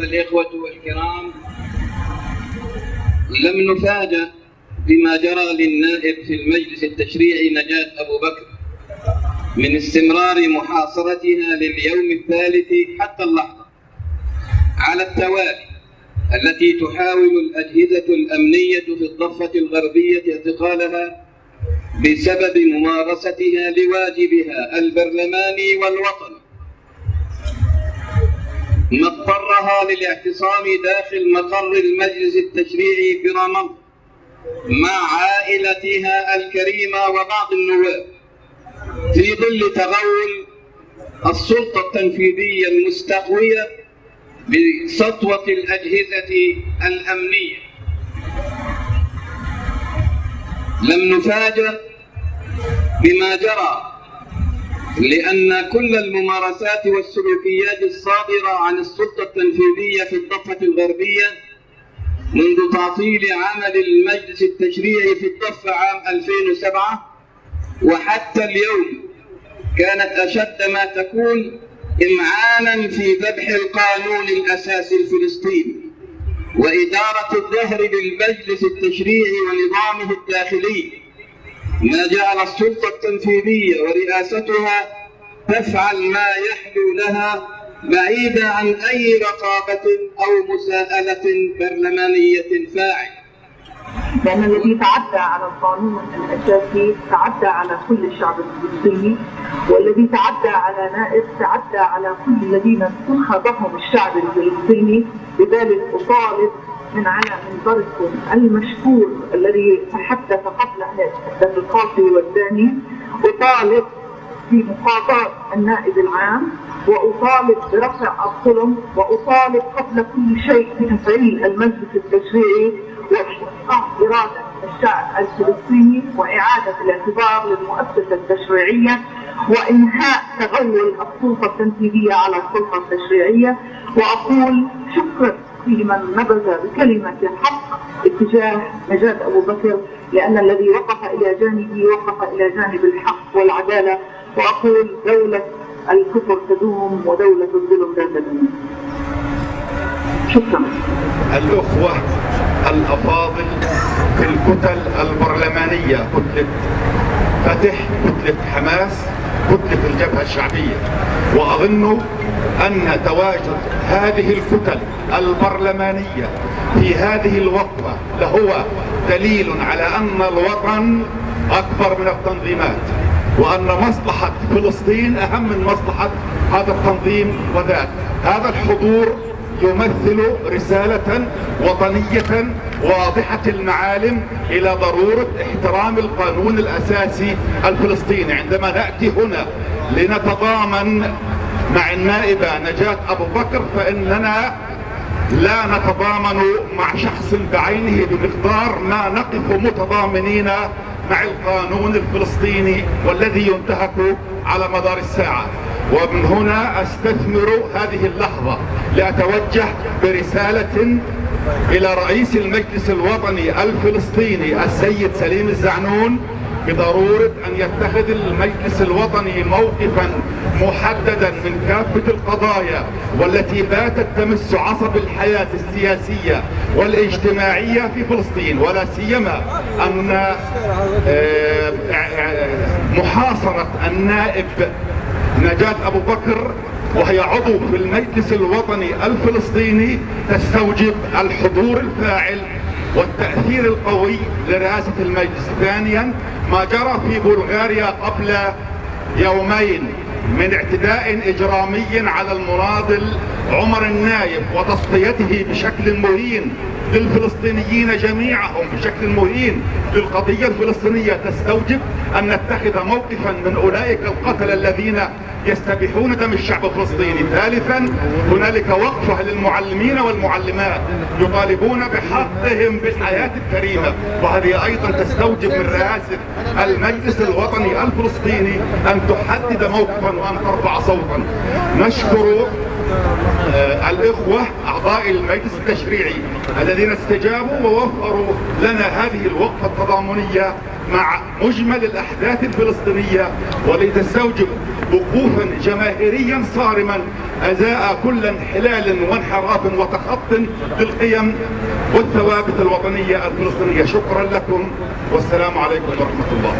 الإخوة الكرام، لم نفاجأ بما جرى للنائب في المجلس التشريعي نجاة أبو بكر من استمرار محاصرتها لليوم الثالث حتى اللحظة على التوالي، التي تحاول الأجهزة الأمنية في الضفة الغربية اعتقالها بسبب ممارستها لواجبها البرلماني والوطني، ما اضطرها للاعتصام داخل مقر المجلس التشريعي في رام مع عائلتها الكريمة وبعض النواب في ظل تغول السلطة التنفيذية المستقوية بسطوة الأجهزة الأمنية. لم نفاجأ بما جرى، لأن كل الممارسات والسلوكيات الصادرة عن السلطة التنفيذية في الضفة الغربية منذ تعطيل عمل المجلس التشريعي في الضفة عام 2007 وحتى اليوم كانت أشد ما تكون إمعانا في ذبح القانون الأساسي الفلسطيني وإدارة الدهر بالمجلس التشريعي ونظامه الداخلي، ما جعل السلطة التنفيذية ورئاستها تفعل ما يحلو لها بعيدا عن أي رقابة أو مساءلة برلمانية فاعلة. لأن الذي تعدى على القانون الأساسي تعدى على كل الشعب الفلسطيني، والذي تعدى على نائب تعدى على كل الذين انتخبهم الشعب الفلسطيني. لذلك أطالب من على منبركم المشكور الذي تحدث قبل أن يتحدث القاضي والثاني، أطالب بمقاضاة النائب العام، وأطالب برفع الظلم، وأطالب قبل كل شيء بتفعيل المجلس التشريعي واحقاق إرادة الشعب الفلسطيني وإعادة الاعتبار للمؤسسة التشريعية وإنهاء تغول السلطة التنفيذية على السلطة التشريعية. وأقول شكرا لمن نبذ بكلمة الحق اتجاه نجاة أبو بكر، لأن الذي وقف إلى جانبه وقف إلى جانب الحق والعدالة. وأقول دولة الكفر تدوم ودولة الظلم لا تدوم. شكرا. الأخوة الأفاضل في الكتل البرلمانية، كتلة فتح، كتلة حماس، كتلة الجبهة الشعبية، وأظن أن تواجد هذه الكتل البرلمانية في هذه الوقفة لهو دليل على أن الوطن أكبر من التنظيمات، وأن مصلحة فلسطين أهم من مصلحة هذا التنظيم وذاك. هذا الحضور يمثل رسالة وطنية واضحة المعالم إلى ضرورة احترام القانون الأساسي الفلسطيني. عندما نأتي هنا لنتضامن مع النائبة نجاة أبو بكر فإننا لا نتضامن مع شخص بعينه بمقدار ما نقف متضامنين مع القانون الفلسطيني والذي ينتهك على مدار الساعة. ومن هنا أستثمر هذه اللحظة لأتوجه برسالة إلى رئيس المجلس الوطني الفلسطيني السيد سليم الزعنون بضرورة أن يتخذ المجلس الوطني موقفا محددا من كافة القضايا والتي باتت تمس عصب الحياة السياسية والاجتماعية في فلسطين، ولا سيما أن محاصرة النائب نجاة أبو بكر وهي عضو في المجلس الوطني الفلسطيني تستوجب الحضور الفاعل والتأثير القوي لرئاسة المجلس. ثانيا، ما جرى في بلغاريا قبل يومين من اعتداء إجرامي على المناضل عمر النايف وتصفيته بشكل مهين للفلسطينيين جميعهم، بشكل مهين للقضية الفلسطينية، تستوجب أن نتخذ موقفا من أولئك القتلة الذين يستبيحون دم الشعب الفلسطيني. ثالثا، هنالك وقفة للمعلمين والمعلمات يطالبون بحقهم بالحياة الكريمة، وهذه أيضا تستوجب من رئاسة المجلس الوطني الفلسطيني أن تحدد موقفا وأن ترفع صوتا. نشكر الإخوة أعضاء المجلس التشريعي الذين استجابوا ووفروا لنا هذه الوقفة التضامنية مع مجمل الأحداث الفلسطينية، والتي تستوجب وقوفا جماهيريا صارما ازاء كل انحلال وانحراف وتخط للقيم والثوابت الوطنيه الفلسطينيه. شكرا لكم والسلام عليكم ورحمه الله.